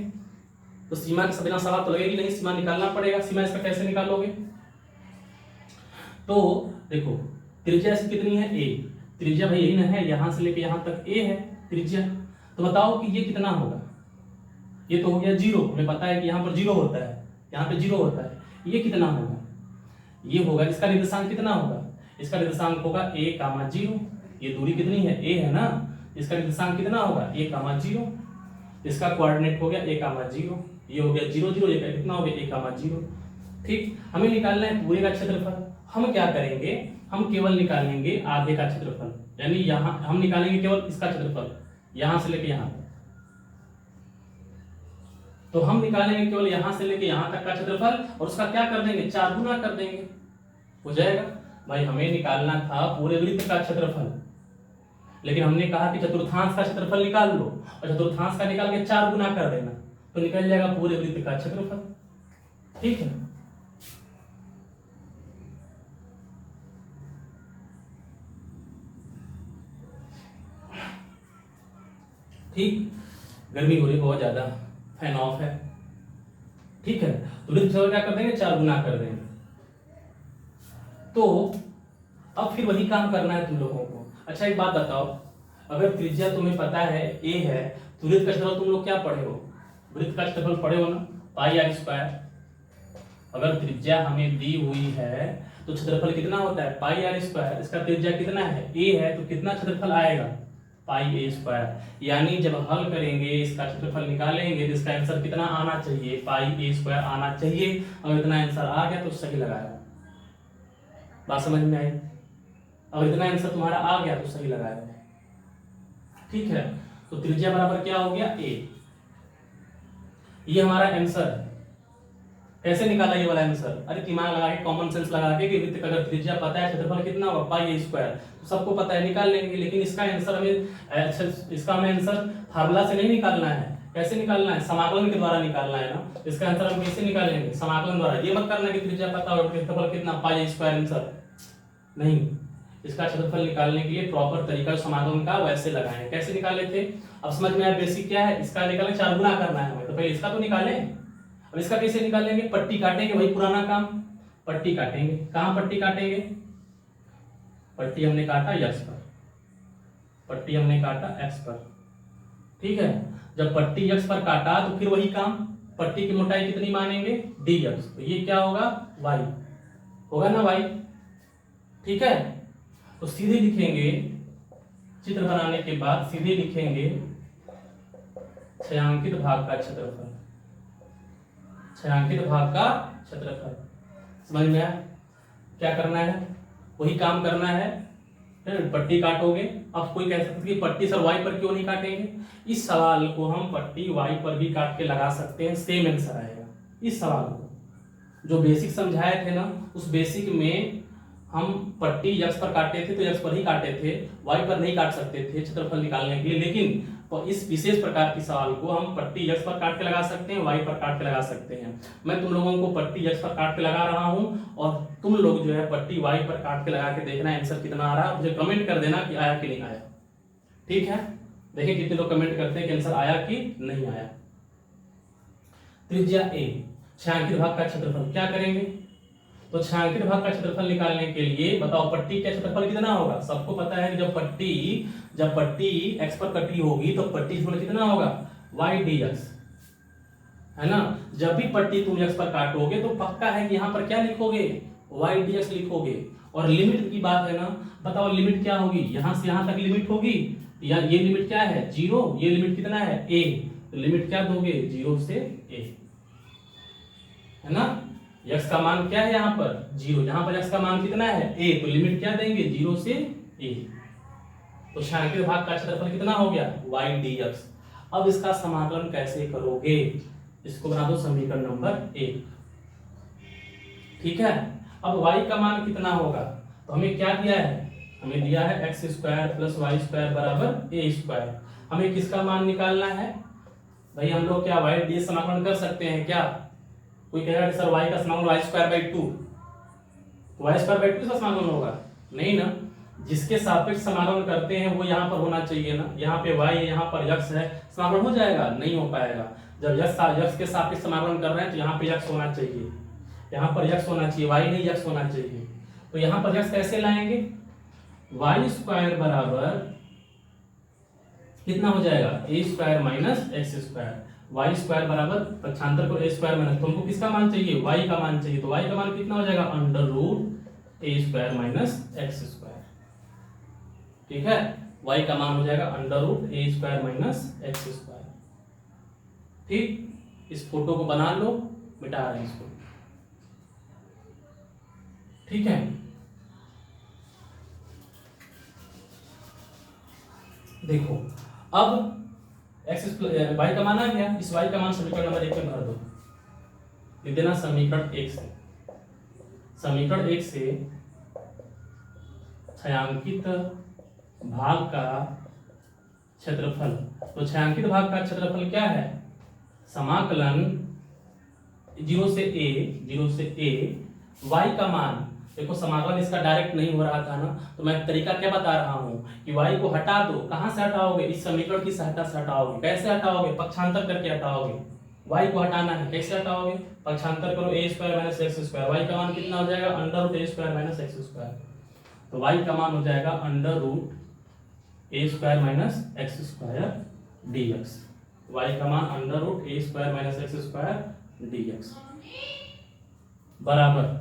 Speaker 1: तो सीमा के बिना सवाल तो लगेगी नहीं, सीमा निकालना पड़ेगा। सीमा इसका कैसे निकालोगे? तो देखो त्रिज्या इसकी कितनी है, a। त्रिज्या भाई यही ना है, यहां से लेके यहां तक a है त्रिज्या। तो बताओ कि ये कितना होगा। ये तो हो गया 0, हमें पता है कि यहाँ पर 0 होता है, यहाँ पे 0 होता है। ये कितना होगा, ये होगा, इसका निर्देशांक कितना होगा, इसका निर्देशांक होगा a,0। ये दूरी कितनी है, a है ना, इसका निर्देशांक कितना होगा a,0। इसका कोऑर्डिनेट हो गया a,0। ये हो गया 0 0, ये कितना हो गया a,0। ठीक, हमें निकालना है पूरे का क्षेत्रफल। हम क्या करेंगे, हम केवल निकालेंगे आधे का क्षेत्रफल, यानी यहाँ हम निकालेंगे केवल इसका क्षेत्रफल, यहां से लेके यहां तक। तो हम निकालेंगे केवल यहां से लेके यहां तक का क्षेत्रफल, और उसका क्या कर देंगे, 4 गुना कर देंगे, हो जाएगा। भाई हमें निकालना था पूरे वृत्त का क्षेत्रफल, लेकिन हमने कहा कि चतुर्थांश का क्षेत्रफल निकाल लो, और चतुर्थांश का निकाल के 4 गुना कर देना, तो निकल जाएगा पूरे वृत्त का क्षेत्रफल। ठीक है, ठीक, गर्मी हो रही बहुत ज्यादा, फैन ऑफ है। ठीक है, तो वृत्त क्षेत्रफल क्या कर देंगे, 4 गुना कर देंगे। तो अब फिर वही काम करना है तुम लोगों को। अच्छा एक बात बताओ, अगर त्रिज्या तुम्हें पता है a है, तो वृत्त का क्षेत्रफल तुम लोग क्या पढ़े हो, वृत्त का क्षेत्रफल पढ़े हो ना, पाई आर स्क्वायर। अगर त्रिज्या हमें दी हुई है तो क्षेत्रफल कितना होता है, पाई आर स्क्वायर। इसका त्रिज्या कितना है, a है, तो कितना क्षेत्रफल आएगा, पाई a स्क्वायर। यानी जब हल करेंगे, इसका क्षेत्रफल निकालेंगे, तो इसका आंसर कितना आना चाहिए, पाई a स्क्वायर आना चाहिए। अगर इतना आंसर आ गया तो सही लगाया, बात समझ में आई। अगर इतना आंसर तुम्हारा आ गया तो सही लगाया। ठीक है, तो त्रिज्या बराबर क्या हो गया, a। ये हमारा आंसर है। कैसे निकाला ये वाला आंसर, अरे दिमाग लगा के, कॉमन सेंस लगा के, कि वृत्त का अगर त्रिज्या पता है, क्षेत्रफल कितना होगा, पाई a स्क्वायर, तो सबको पता है, निकाल लेंगे। लेकिन इसका आंसर हमें, इसका हमें आंसर फार्मूला से नहीं निकालना है। कैसे निकालना है, समाकलन के द्वारा निकालना है ना। इसका आंसर हम कैसे निकालेंगे, समाकलन द्वारा। ये मत करना कि त्रिज्या पता होगा, क्षेत्रफल कितना, पाई a स्क्वायर आंसर नहीं। इसका क्षेत्रफल निकालने के लिए प्रॉपर तरीका समाकलन का वैसे लगाएं। कैसे निकाले थे, अब समझ में आया बेसिक क्या है। इसका निकालें, 4 गुना करना है हमें, तो पहले इसका तो निकालें। अब इसका कैसे निकालेंगे, पट्टी काटेंगे, वही पुराना काम, पट्टी काटेंगे। कहां पट्टी काटेंगे, पट्टी हमने काटा x पर, पट्टी हमने काटा x पर। ठीक है, जब पट्टी x पर काटा तो फिर वही काम, पट्टी की मोटाई कितनी मानेंगे, dx, तो ये क्या होगा, y होगा ना, y। ठीक है, तो सीधे लिखेंगे, चित्र बनाने के बाद सीधे लिखेंगे छायांकित भाग का क्षेत्रफल, छायांकित भाग का क्षेत्रफल। समझ में आया, क्या करना है, वही काम करना है। फिर पट्टी काटोगे। अब कोई कह सकता है कि पट्टी सर वाई पर क्यों नहीं काटेंगे, इस सवाल को हम पट्टी वाई पर भी काट के लगा सकते हैं, सेम आंसर आएगा। इस सवाल को जो बेसिक समझाए थे ना, उस बेसिक में हम पट्टी x पर काटे थे तो x पर ही काटे थे, y पर नहीं काट सकते थे क्षेत्रफल निकालने के लिए। लेकिन तो इस विशेष प्रकार की सवाल को हम पट्टी x पर काट के लगा सकते हैं, y पर काट के लगा सकते हैं। मैं तुम लोगों को पट्टी x पर काट के लगा रहा हूं, और तुम लोग जो है पट्टी y पर काट के लगा के देखना आंसर कितना आ रहा है, मुझे कमेंट कर देना कि आया कि नहीं आया। ठीक है, देखिए कितने लोग कमेंट करते हैं कि आंसर आया कि नहीं आया। त्रिज्या a, छायांकित भाग का क्षेत्रफल क्या करेंगे, तो छायांकित भाग का क्षेत्रफल निकालने के लिए बताओ पट्टी का क्षेत्रफल कितना होगा। सबको पता है कि जब पट्टी x पर कटी होगी तो पट्टी क्षेत्रफल कितना होगा, y dx, है ना। जब भी पट्टी तुम x पर काटोगे तो पक्का है कि यहाँ पर क्या लिखोगे, y dx लिखोगे। और लिमिट की बात है ना, बताओ लिमिट क्या होगी, यहाँ से यहाँ तक लिमिट होगी, या ये लिमिट क्या है 0, ये लिमिट कितना है a, तो लिमिट क्या दोगे 0 से a, है ना। x का मान क्या है यहाँ पर 0, यहाँ पर x का मान कितना है a, तो लिमिट क्या देंगे 0 से a। तो छायांकित भाग का क्षेत्रफल कितना हो गया y dx। अब इसका समाकलन कैसे करोगे, इसको बना दो समीकरण नंबर 1। ठीक है, अब y का मान कितना होगा, तो हमें क्या दिया है, हमें दिया है x² + y² = a²। हमें किसका मान निकालना है, भाई हम लोग क्या वाई डी समाकलन कर सकते हैं क्या? कोई कहेगा सर वाई का समाकलन y square by two, y square by two से समाकलन होगा? नहीं ना, जिसके सापेक्ष समाकलन करते हैं वो यहाँ पर होना चाहिए ना। यहाँ पे y है, यहाँ पर x है, समाकलन हो जाएगा? नहीं हो पाएगा। जब x के सापेक्ष समाकलन कर रहे हैं तो यहाँ पे x होना चाहिए, यहाँ पर x होना चाहिए, y नहीं x होना चाहिए। तो यहाँ पर x कैसे लाएंगे? वाई स्क्वायर बराबर कितना हो जाएगा? A square minus x square. Y square बराबर पक्षांतर को ए स्क्वायर माइनस, तुमको किसका मान चाहिए? y का मान चाहिए। तो y का मान कितना हो जाएगा? अंडर रूट ए स्क्वायर माइनस एक्स स्क्वायर। ठीक है, y का मान हो जाएगा अंडर रूट ए स्क्वायर माइनस एक्स स्क्वायर। ठीक, इस फोटो को बना लो, मिटा रहे हैं इसको। ठीक है, देखो अब एक्स वाई का मान आ गया। इस y का मान समीकरण नंबर 1 में भर दो। लिख देना समीकरण 1 से, समीकरण 1 से छायांकित भाग का क्षेत्रफल। तो छायांकित भाग का क्षेत्रफल क्या है? समाकलन 0 से a y का मान। देखो समाकलन इसका डायरेक्ट नहीं हो रहा था ना, तो मैं तरीका क्या बता रहा हूँ कि y को हटा दो। कहाँ से हटाओगे? इस समीकरण की सहायता से हटाओगे। कैसे हटाओगे? पक्षांतर करके हटाओगे। y को हटाना है, कैसे हटाओगे? पक्षांतर करो a square minus x square. y का मान कितना हो जाएगा? अंडर रूट ए स्क्वायर माइनस एक्स स्क्वायर। तो y का मान हो जाएगा अंडर रूट ए square minus x square dx। y का मान अंडर रूट ए square minus x square dx बराबर।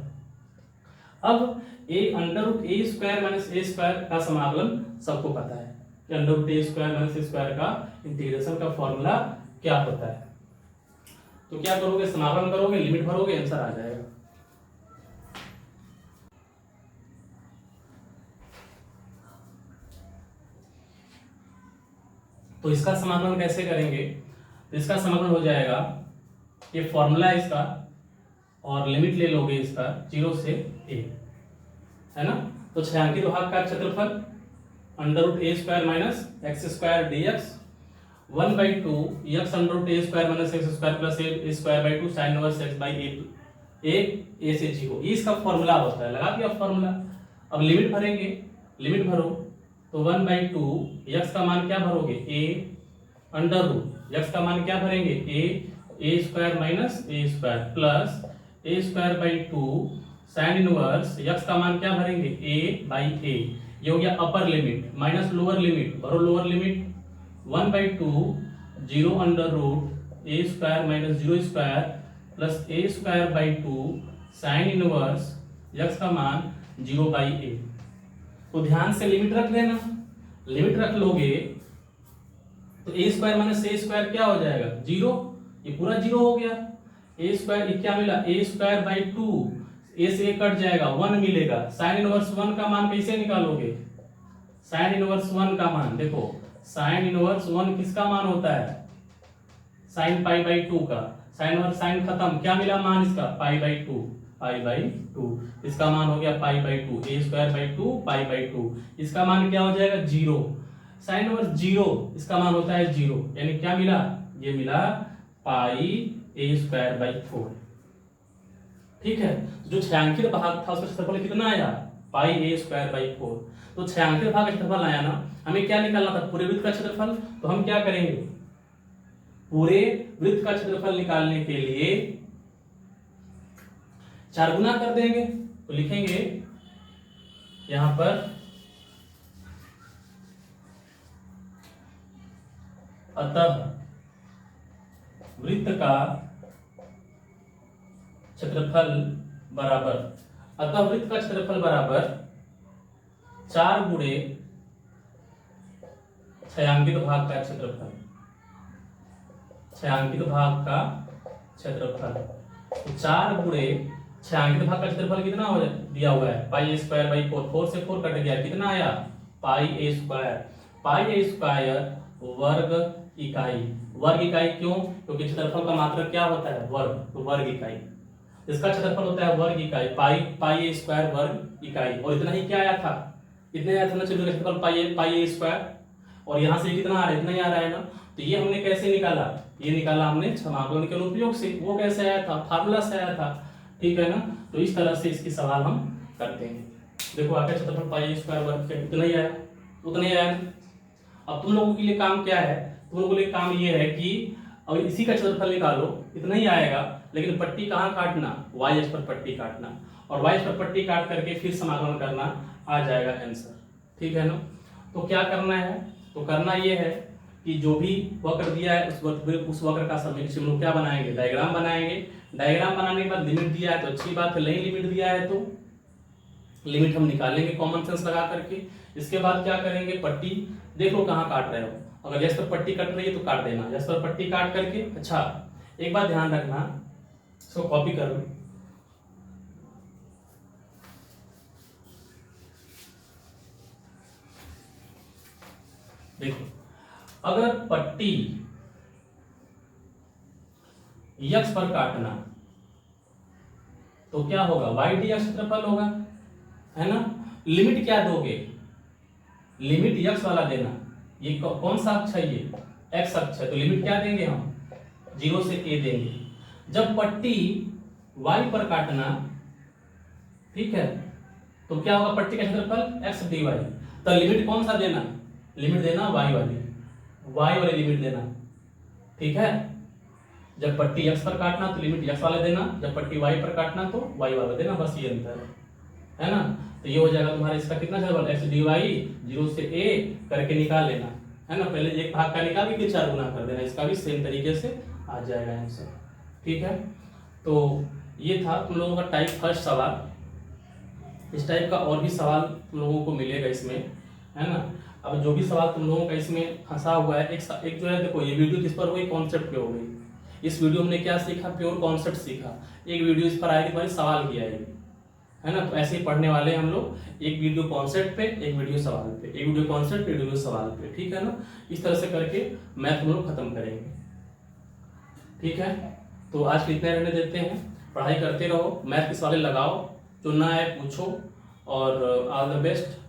Speaker 1: अब A under root A square minus A square का समाकलन सबको पता है कि under root A square minus A square का इंटीग्रेशन का फॉर्मूला क्या होता है। तो क्या करोगे? समाकलन करोगे, लिमिट भरोगे, आंसर आ जाएगा। तो इसका समाकलन कैसे करेंगे? तो इसका समाकलन हो जाएगा, ये फॉर्मूला है इसका, और लिमिट ले लोगे इसका 0 से a, है ना। तो छायांकित भाग का क्षेत्रफल under root A square minus x square dx 1/2 x under root A square minus x square plus A square by 2 sine inverse x by a से 0, ये इसका फॉर्मूला होता है। लगा दिया फॉर्मूला। अब लिमिट भरेंगे, लिमिट भरो। तो 1/2 x का मान क्या भरोगे? a अंडर रूट x का मान क्या भरेंगे? a square minus A square plus A square by 2 sine inverse x का मान क्या भरेंगे? a by a। ये हो गया upper limit minus lower limit, भरो lower limit. 1/2 0 under root A square minus 0 square plus A square by 2 sine inverse x का मान 0 बाई a। तो ध्यान से लिमिट रख लेना, लिमिट रख लोगे तो ए स्क्वायर माइनस ए स्क्वायर क्या हो जाएगा? 0। ये पूरा 0 हो गया। ए स्क्वायर क्या मिला? ए स्क्वायर बाई 2, ए से कट जाएगा, 1 मिलेगा। साइन इनवर्स 1 का मान कैसे निकालोगे? साइन इनवर्स 1 का मान देखो, साइन इनवर्स 1 किसका मान होता है? साइन पाई बाई 2 का। साइन इनवर्स साइन खत्म, क्या मिला मान इसका? Pi by 2, pi by 2। इसका मान हो गया pi by 2, A square by 2 pi by 2। इसका मान क्या हो जाएगा? 0। साइन इनवर्स 0, इसका मान होता है 0, यानी क्या मिला? ये मिला पाई ए स्क्वायर बाई 4। ठीक है, जो छायांकित भाग था उसका क्षेत्रफल कितना आया? पाई ए स्क्वायर बाई 4। तो छायांकित भाग का क्षेत्रफल आया ना, हमें क्या निकालना था? पूरे वृत्त का क्षेत्रफल। तो हम क्या करेंगे? पूरे वृत्त का क्षेत्रफल निकालने के लिए 4 गुना कर देंगे। तो लिखेंगे यहां पर अतः वृत्त का क्षेत्रफल बराबर, अतः वृत्त का क्षेत्रफल बराबर 4 गुणे छायांकित भाग का क्षेत्रफल, छायांकित भाग का क्षेत्रफल। तो 4 गुणे छायांकित भाग का क्षेत्रफल कितना हो दिया हुआ है? पाई ए स्क्वायर बाई 4, 4 से 4 कट गया, कितना आया? पाई ए स्क्वायर। पाई ए स्क्वायर वर्ग इकाई। वर्ग इकाई क्यों? क्योंकि क्षेत्रफल का मात्रक क्या होता है? वर्ग। तो वर्ग इकाई, इसका क्षेत्रफल होता है वर्ग इकाई, पाई ए स्क्वायर वर्ग इकाई। और इतना ही क्या आया था? इतना आया था ना क्षेत्रफल पाई ए स्क्वायर, और यहाँ से कितना आ रहा है? इतना ही आ रहा है ना। तो ये हमने कैसे निकाला, ये निकाला हमने समाकलन के अनुप्रयोग से। वो कैसे आया था, फार्मूला से आया था, ठीक है ना। तो इस तरह से इसकी सवाल हम करते हैं। देखो आगे क्षेत्रफल पाई स्क्वायर वर्ग के उतना ही आया, उतना ही आया। अब तुम लोगों के लिए काम क्या है, तुम लोगों के लिए काम ये है कि अब इसी का क्षेत्रफल निकालो, इतना ही आएगा, लेकिन पट्टी कहाँ काटना, वाई अक्ष पर पट्टी काटना, और वाई अक्ष पर पट्टी काट करके फिर समाकलन करना, आ जाएगा आंसर, ठीक है ना। तो क्या करना है, तो करना ये है कि जो भी वक्र दिया है उस वक्र का समीकरण हम लोग क्या बनाएंगे, डायग्राम बनाएंगे। डायग्राम बनाने के बाद लिमिट दिया है तो अच्छी बात है, नहीं लिमिट दिया है तो लिमिट हम निकालेंगे कॉमन सेंस लगा करके। इसके बाद क्या करेंगे, पट्टी देख लो कहाँ काट रहे हो, अगर यस पर पट्टी कट रही है तो काट देना, यस पर पट्टी काट करके। अच्छा एक बात ध्यान रखना, इसको कॉपी कर लो, देखो अगर पट्टी यक्स पर काटना तो क्या होगा, वाई डी क्षेत्रफल होगा, है ना। लिमिट क्या दोगे, लिमिट यक्स वाला देना, ये कौन सा अक्ष है, ये एक्स अक्ष है, तो लिमिट क्या देंगे हम, 0 से a देंगे। जब पट्टी y पर काटना, ठीक है, तो क्या होगा, पट्टी का क्षेत्रफल x dy, तो लिमिट कौन सा देना, लिमिट देना y वाली लिमिट देना, ठीक है। जब पट्टी x पर काटना तो लिमिट x वाले देना, जब पट्टी y पर काटना तो y वाला देना, बस ये अंतर है ना। तो ये हो जाएगा तुम्हारा इसका कितना क्षेत्रफल, x dy 0 से a करके निकाल लेना, है ना। पहले एक भाग का निकाल के 4 गुना कर देना, इसका भी सेम तरीके से आ जाएगा आंसर, ठीक है। तो ये था तुम लोगों का टाइप फर्स्ट सवाल। इस टाइप का और भी सवाल तुम लोगों को मिलेगा इसमें, है ना। अब जो भी सवाल तुम लोगों का इसमें फंसा हुआ है, एक जो है देखो, ये वीडियो किस पर हुई, कॉन्सेप्ट पे हो गई। इस वीडियो में क्या सीखा, प्योर कॉन्सेप्ट सीखा। एक वीडियो इस पर आएगी तुम्हारी सवाल की आएगी, है ना। तो ऐसे ही पढ़ने वाले हम लोग, एक वीडियो कॉन्सेप्ट पे, एक वीडियो सवाल पे, एक वीडियो कॉन्सेप्ट पे, एक वीडियो सवाल पे, ठीक है ना। इस तरह से करके मैथ हम लोग खत्म करेंगे, ठीक है। तो आज के इतना रहने देते हैं, पढ़ाई करते रहो, मैथ के सवाल लगाओ, चुनना है पूछो, और ऑल द बेस्ट।